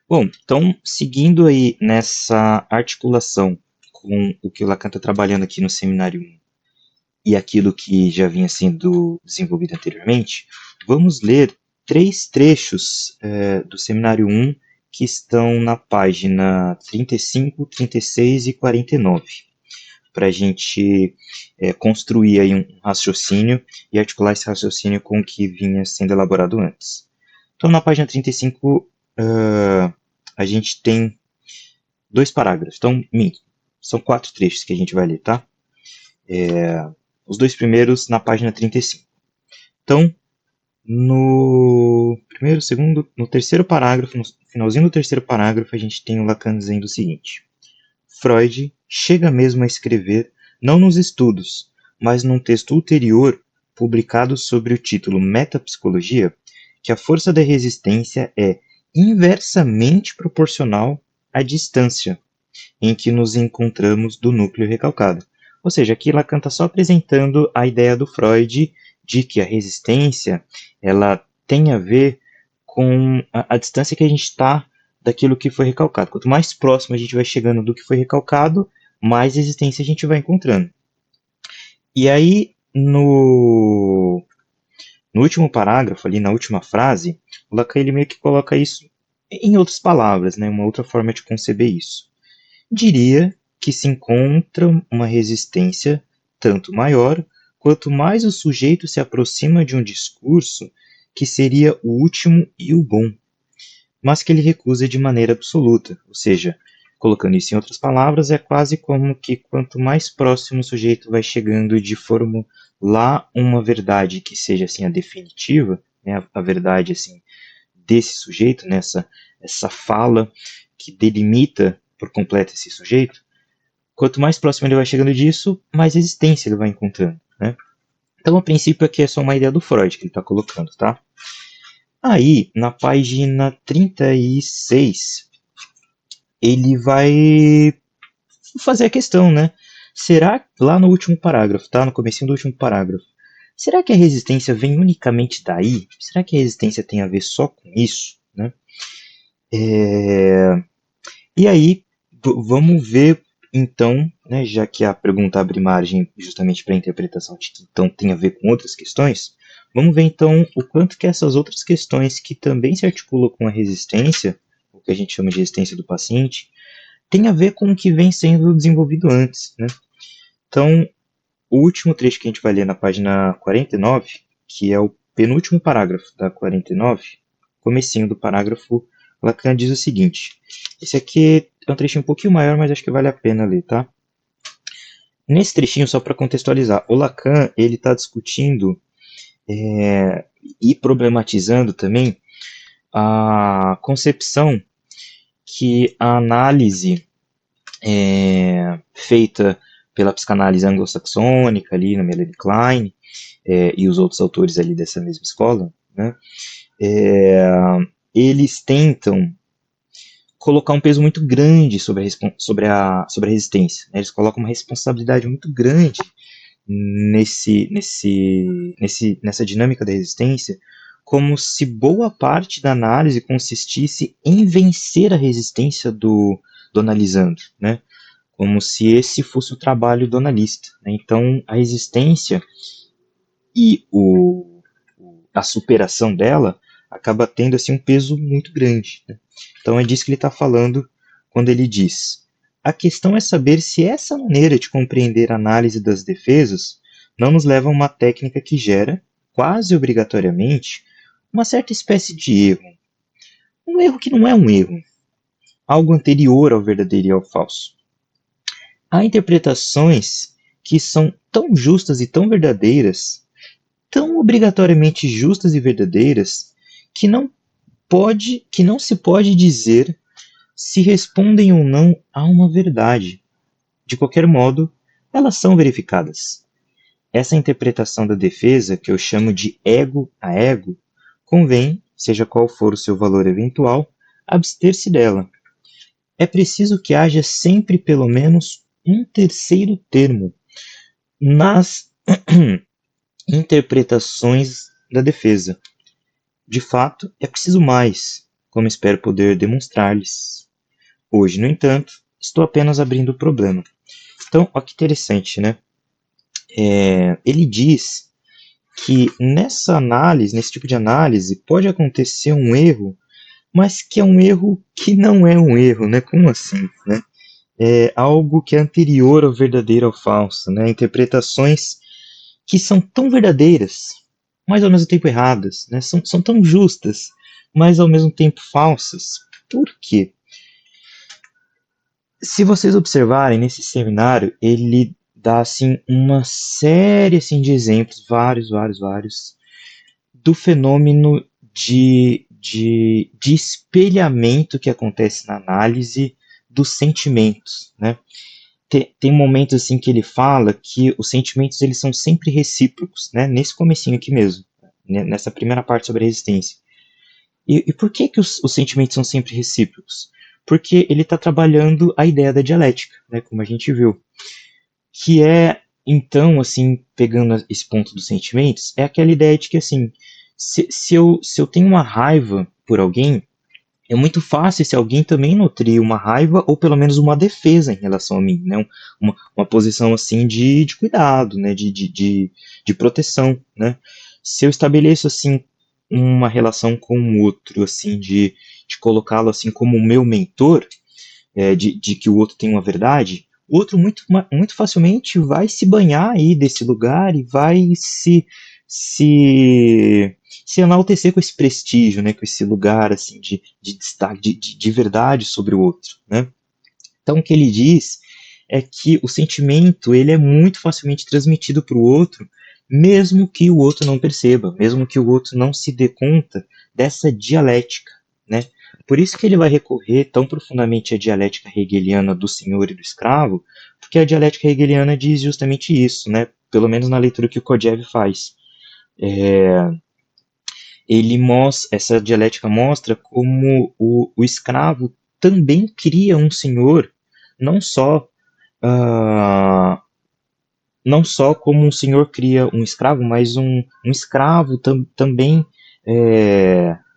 Bom, então, seguindo aí nessa articulação com o que o Lacan está trabalhando aqui no seminário 1 e aquilo que já vinha sendo desenvolvido anteriormente, vamos ler três trechos do seminário 1 que estão na página 35, 36 e 49, para a gente construir aí um raciocínio e articular esse raciocínio com o que vinha sendo elaborado antes. Então, na página 35, a gente tem dois parágrafos. Então, são quatro trechos que a gente vai ler, tá? Os dois primeiros na página 35. Então, no primeiro, segundo, no terceiro parágrafo, no finalzinho do terceiro parágrafo, a gente tem o Lacan dizendo o seguinte: Freud chega mesmo a escrever, não nos estudos, mas num texto ulterior, publicado sobre o título Metapsicologia, que a força da resistência é inversamente proporcional à distância em que nos encontramos do núcleo recalcado. Ou seja, aqui Lacan está só apresentando a ideia do Freud de que a resistência ela tem a ver com a distância que a gente está daquilo que foi recalcado. Quanto mais próximo a gente vai chegando do que foi recalcado, mais resistência a gente vai encontrando. E aí, no último parágrafo, ali na última frase, o Lacan ele meio que coloca isso em outras palavras, né, uma outra forma de conceber isso. Diria que se encontra uma resistência tanto maior quanto mais o sujeito se aproxima de um discurso que seria o último e o bom, mas que ele recusa de maneira absoluta. Ou seja, colocando isso em outras palavras, é quase como que quanto mais próximo o sujeito vai chegando de formular uma verdade que seja assim a definitiva, né, a verdade assim desse sujeito, nessa essa fala que delimita por completo esse sujeito, quanto mais próximo ele vai chegando disso, mais resistência ele vai encontrando, né? Então, a princípio, aqui é só uma ideia do Freud que ele está colocando, tá? Aí, na página 36, ele vai fazer a questão, né? Será, lá no último parágrafo, tá? No comecinho do último parágrafo, será que a resistência vem unicamente daí? Será que a resistência tem a ver só com isso, né? E aí, vamos ver, então, né, já que a pergunta abre margem justamente para a interpretação de que então tem a ver com outras questões, vamos ver então o quanto que essas outras questões que também se articulam com a resistência, o que a gente chama de resistência do paciente, tem a ver com o que vem sendo desenvolvido antes, né? Então, o último trecho que a gente vai ler na página 49, que é o penúltimo parágrafo da 49, comecinho do parágrafo, Lacan diz o seguinte. Esse aqui é um trechinho um pouquinho maior, mas acho que vale a pena ler, tá? Nesse trechinho, só para contextualizar, o Lacan ele está discutindo e problematizando também a concepção que a análise feita pela psicanálise anglo-saxônica, ali na Melanie Klein, e os outros autores ali dessa mesma escola, né, eles tentam colocar um peso muito grande sobre a resistência. Né? Eles colocam uma responsabilidade muito grande nessa dinâmica da resistência, como se boa parte da análise consistisse em vencer a resistência do analisando, né? Como se esse fosse o trabalho do analista. Né? Então, a resistência e a superação dela acaba tendo assim um peso muito grande. Né? Então, é disso que ele está falando quando ele diz: a questão é saber se essa maneira de compreender a análise das defesas não nos leva a uma técnica que gera, quase obrigatoriamente, uma certa espécie de erro. Um erro que não é um erro, algo anterior ao verdadeiro e ao falso. Há interpretações que são tão justas e tão verdadeiras, tão obrigatoriamente justas e verdadeiras, que não se pode dizer se respondem ou não a uma verdade. De qualquer modo, elas são verificadas. Essa interpretação da defesa, que eu chamo de ego a ego, convém, seja qual for o seu valor eventual, abster-se dela. É preciso que haja sempre pelo menos um terceiro termo nas interpretações da defesa. De fato, é preciso mais, como espero poder demonstrar-lhes. Hoje, no entanto, estou apenas abrindo o problema. Então, olha que interessante, né? Ele diz que nessa análise, nesse tipo de análise, pode acontecer um erro, mas que é um erro que não é um erro, né? Como assim, né? É algo que é anterior ao verdadeiro ao falso, né? Interpretações que são tão verdadeiras, mas ao mesmo tempo erradas, né? São tão justas, mas ao mesmo tempo falsas. Por quê? Se vocês observarem nesse seminário, ele dá assim uma série assim de exemplos, vários, do fenômeno de espelhamento que acontece na análise dos sentimentos, né? Tem momentos assim que ele fala que os sentimentos eles são sempre recíprocos, né? Nesse comecinho aqui mesmo, né? Nessa primeira parte sobre a resistência. E por que os sentimentos são sempre recíprocos? Porque ele está trabalhando a ideia da dialética, né? Como a gente viu, que é então assim pegando esse ponto dos sentimentos, é aquela ideia de que assim se eu tenho uma raiva por alguém, é muito fácil se alguém também nutrir uma raiva ou pelo menos uma defesa em relação a mim, né? Uma posição assim de cuidado, né? De proteção, né? Se eu estabeleço assim uma relação com o outro, assim, de colocá-lo assim como o meu mentor, de que o outro tem uma verdade, o outro muito facilmente vai se banhar aí desse lugar e vai se, se enaltecer com esse prestígio, né, com esse lugar assim de destaque, de verdade sobre o outro, né? Então o que ele diz é que o sentimento ele é muito facilmente transmitido para o outro, mesmo que o outro não perceba, mesmo que o outro não se dê conta dessa dialética, né? Por isso que ele vai recorrer tão profundamente à dialética hegeliana do senhor e do escravo, porque a dialética hegeliana diz justamente isso, né? Pelo menos na leitura que o Kojève faz. Essa dialética mostra como o escravo também cria um senhor, não só ah, não só como um senhor cria um escravo, mas um escravo também,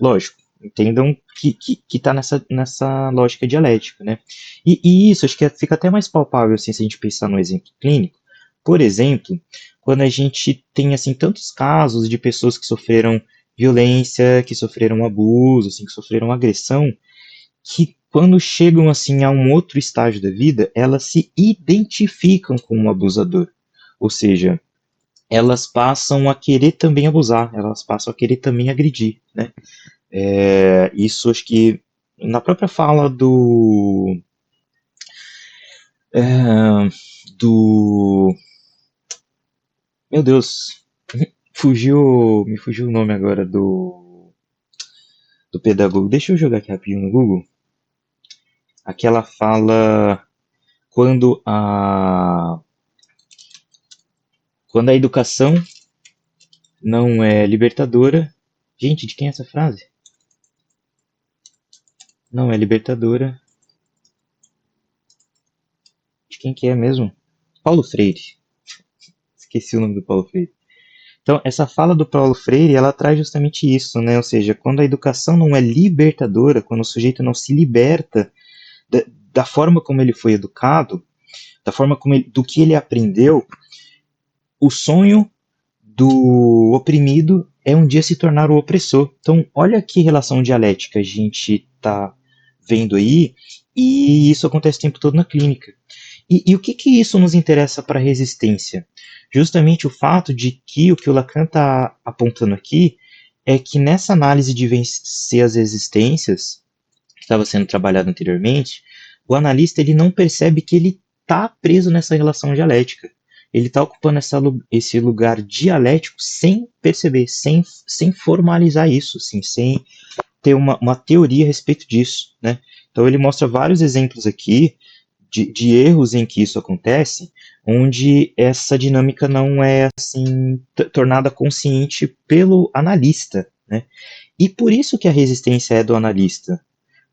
lógico, entendam que está nessa lógica dialética, né? E isso acho que fica até mais palpável assim, se a gente pensar no exemplo clínico. Por exemplo, quando a gente tem assim tantos casos de pessoas que sofreram violência, que sofreram abuso, assim, que sofreram agressão, que quando chegam assim a um outro estágio da vida, elas se identificam com o abusador. Ou seja, elas passam a querer também abusar, elas passam a querer também agredir, né? Isso acho que na própria fala do meu Deus, me fugiu o nome agora do pedagogo. Deixa eu jogar aqui rapidinho no Google. Aquela fala quando quando a educação não é libertadora. Gente, de quem é essa frase? Não é libertadora. De quem que é mesmo? Paulo Freire. Esqueci o nome do Paulo Freire. Então, essa fala do Paulo Freire, ela traz justamente isso, né? Ou seja, quando a educação não é libertadora, quando o sujeito não se liberta da, da forma como ele foi educado, da forma como do que ele aprendeu, o sonho do oprimido é um dia se tornar o opressor. Então, olha que relação dialética a gente está vendo aí, e isso acontece o tempo todo na clínica. E o que isso nos interessa para a resistência? Justamente o fato de que o que o Lacan está apontando aqui é que nessa análise de vencer as resistências, que estava sendo trabalhado anteriormente, o analista ele não percebe que ele está preso nessa relação dialética. Ele está ocupando esse lugar dialético sem perceber, sem formalizar isso, assim, sem ter uma teoria a respeito disso, né? Então ele mostra vários exemplos aqui de erros em que isso acontece, onde essa dinâmica não é assim tornada consciente pelo analista, né? E por isso que a resistência é do analista,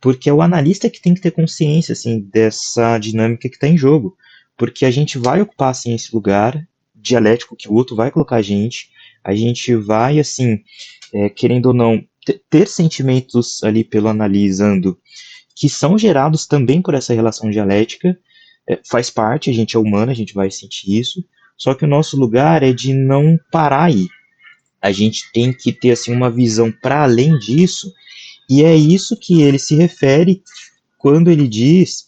porque é o analista que tem que ter consciência assim dessa dinâmica que está em jogo, porque a gente vai ocupar assim esse lugar dialético que o outro vai colocar a gente vai assim querendo ou não ter sentimentos ali pelo analisando que são gerados também por essa relação dialética, faz parte, a gente é humano, a gente vai sentir isso, só que o nosso lugar é de não parar aí. A gente tem que ter assim uma visão para além disso, e é isso que ele se refere quando ele diz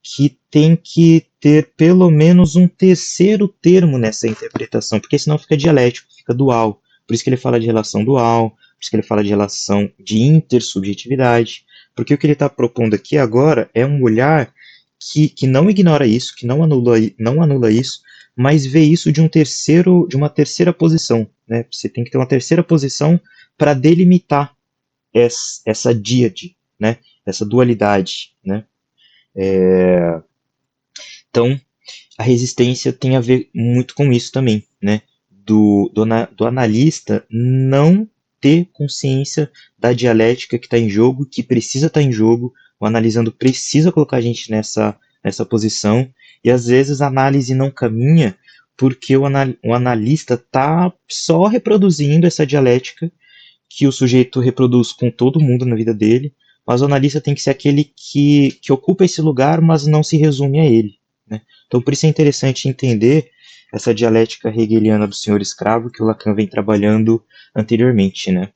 que tem que ter pelo menos um terceiro termo nessa interpretação, porque senão fica dialético, fica dual. Por isso que ele fala de relação dual, por isso que ele fala de relação de intersubjetividade, porque o que ele está propondo aqui agora é um olhar que não ignora isso, que não anula isso, mas vê isso de uma terceira posição. Né? Você tem que ter uma terceira posição para delimitar essa díade, né? Essa dualidade. Né? Então, a resistência tem a ver muito com isso também, né? Do analista não ter consciência da dialética que está em jogo, que precisa estar em jogo, o analisando precisa colocar a gente nessa posição, e às vezes a análise não caminha porque o analista está só reproduzindo essa dialética que o sujeito reproduz com todo mundo na vida dele, mas o analista tem que ser aquele que ocupa esse lugar, mas não se resume a ele. Né? Então, por isso é interessante entender essa dialética hegeliana do senhor escravo que o Lacan vem trabalhando anteriormente. Né?